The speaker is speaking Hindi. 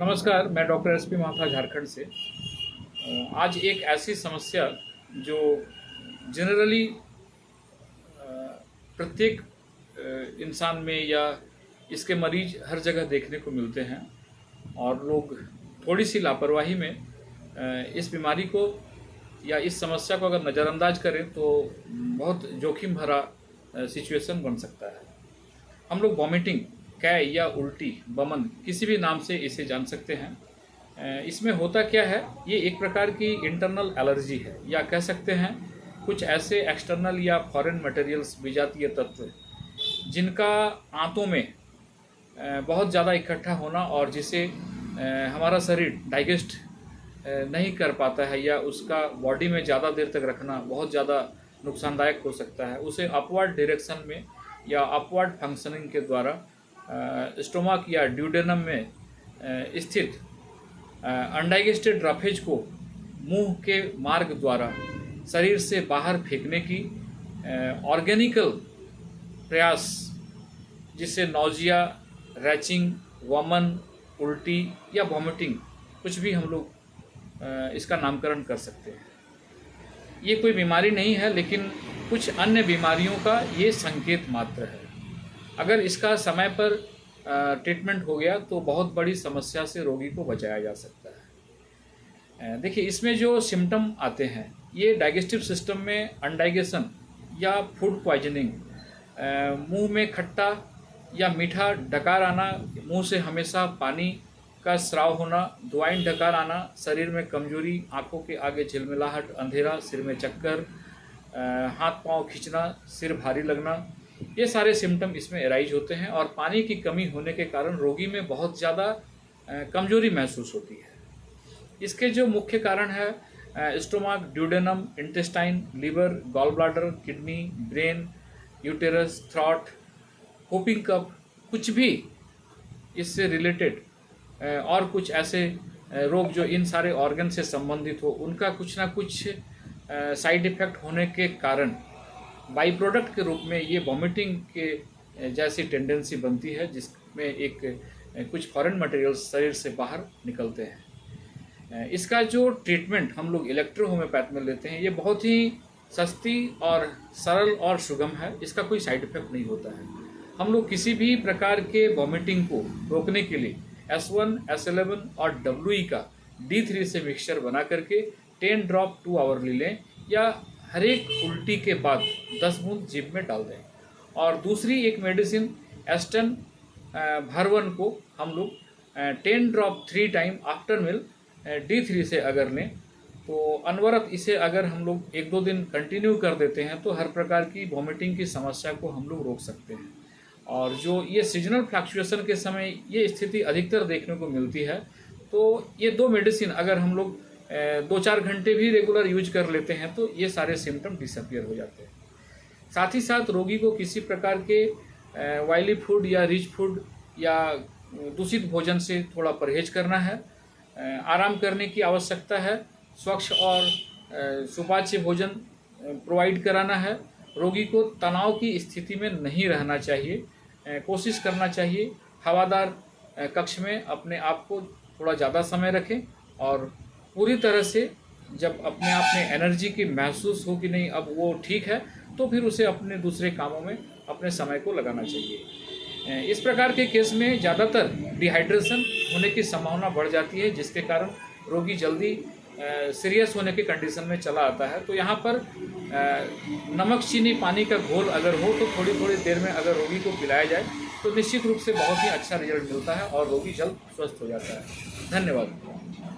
नमस्कार, मैं डॉक्टर एसपी माथा झारखंड से। आज एक ऐसी समस्या जो जनरली प्रत्येक इंसान में या इसके मरीज हर जगह देखने को मिलते हैं और लोग थोड़ी सी लापरवाही में इस बीमारी को या इस समस्या को अगर नज़रअंदाज करें तो बहुत जोखिम भरा सिचुएशन बन सकता है। हम लोग वॉमिटिंग, कै या उल्टी, बमन किसी भी नाम से इसे जान सकते हैं। इसमें होता क्या है, ये एक प्रकार की इंटरनल एलर्जी है या कह सकते हैं कुछ ऐसे एक्सटर्नल या फॉरेन मटेरियल्स, विजातीय तत्व जिनका आंतों में बहुत ज़्यादा इकट्ठा होना और जिसे हमारा शरीर डाइजेस्ट नहीं कर पाता है या उसका बॉडी में ज़्यादा देर तक रखना बहुत ज़्यादा नुकसानदायक हो सकता है। उसे अपवर्ड डायरेक्शन में या अपवर्ड फंक्शनिंग के द्वारा स्टोमक या ड्यूडेनम में स्थित अनडाइजेस्टेड रफेज को मुंह के मार्ग द्वारा शरीर से बाहर फेंकने की ऑर्गेनिकल प्रयास, जिससे नौजिया, रैचिंग, वमन, उल्टी या वॉमिटिंग कुछ भी हम लोग इसका नामकरण कर सकते हैं। ये कोई बीमारी नहीं है, लेकिन कुछ अन्य बीमारियों का ये संकेत मात्र है। अगर इसका समय पर ट्रीटमेंट हो गया तो बहुत बड़ी समस्या से रोगी को बचाया जा सकता है। देखिए, इसमें जो सिम्टम आते हैं, ये डाइजेस्टिव सिस्टम में अनडाइजेशन या फूड पॉइजनिंग, मुंह में खट्टा या मीठा डकार आना, मुंह से हमेशा पानी का स्राव होना, दुआइन डकार आना, शरीर में कमजोरी, आंखों के आगे झिलमिलाहट, अंधेरा, सिर में चक्कर, हाथ पांव खींचना, सिर भारी लगना, ये सारे सिम्टम इसमें एराइज होते हैं। और पानी की कमी होने के कारण रोगी में बहुत ज़्यादा कमजोरी महसूस होती है। इसके जो मुख्य कारण है stomach, duodenum, intestine, liver, gall bladder, kidney, brain, uterus, throat, whooping cough, कुछ भी इससे रिलेटेड और कुछ ऐसे रोग जो इन सारे ऑर्गन से संबंधित हो, उनका कुछ ना कुछ साइड इफ़ेक्ट होने के कारण बाई प्रोडक्ट के रूप में ये वॉमिटिंग के जैसी टेंडेंसी बनती है, जिसमें एक कुछ फॉरेन मटेरियल्स शरीर से बाहर निकलते हैं। इसका जो ट्रीटमेंट हम लोग इलेक्ट्रो होम्योपैथ में लेते हैं, ये बहुत ही सस्ती और सरल और सुगम है। इसका कोई साइड इफ़ेक्ट नहीं होता है। हम लोग किसी भी प्रकार के वॉमिटिंग को रोकने के लिए S1, S11 और WE का D3 से मिक्सचर बना करके 10 ड्रॉप 2 आवर्ली लें या हर एक उल्टी के बाद 10 बूंद जीभ में डाल दें। और दूसरी एक मेडिसिन एस्टन भरवन को हम लोग 10 ड्रॉप 3 टाइम आफ्टर मील D3 से अगर लें तो अनवरत इसे अगर हम लोग 1-2 दिन कंटिन्यू कर देते हैं तो हर प्रकार की वॉमिटिंग की समस्या को हम लोग रोक सकते हैं। और जो ये सीजनल फ्लक्चुएशन के समय ये स्थिति अधिकतर देखने को मिलती है, तो ये 2 मेडिसिन अगर हम लोग 2-4 घंटे भी रेगुलर यूज कर लेते हैं तो ये सारे सिम्टम डिसअपियर हो जाते हैं। साथ ही साथ रोगी को किसी प्रकार के ऑयली फूड या रिच फूड या दूषित भोजन से थोड़ा परहेज करना है। आराम करने की आवश्यकता है। स्वच्छ और सुपाच्य भोजन प्रोवाइड कराना है। रोगी को तनाव की स्थिति में नहीं रहना चाहिए। कोशिश करना चाहिए हवादार कक्ष में अपने आप को थोड़ा ज़्यादा समय रखें और पूरी तरह से जब अपने आप में एनर्जी की महसूस हो कि नहीं अब वो ठीक है, तो फिर उसे अपने दूसरे कामों में अपने समय को लगाना चाहिए। इस प्रकार के केस में ज़्यादातर डिहाइड्रेशन होने की संभावना बढ़ जाती है, जिसके कारण रोगी जल्दी सीरियस होने की कंडीशन में चला आता है। तो यहाँ पर नमक, चीनी, पानी का घोल अगर हो तो थोड़ी थोड़ी देर में अगर रोगी को पिलाया जाए तो निश्चित रूप से बहुत ही अच्छा रिजल्ट मिलता है और रोगी जल्द स्वस्थ हो जाता है। धन्यवाद।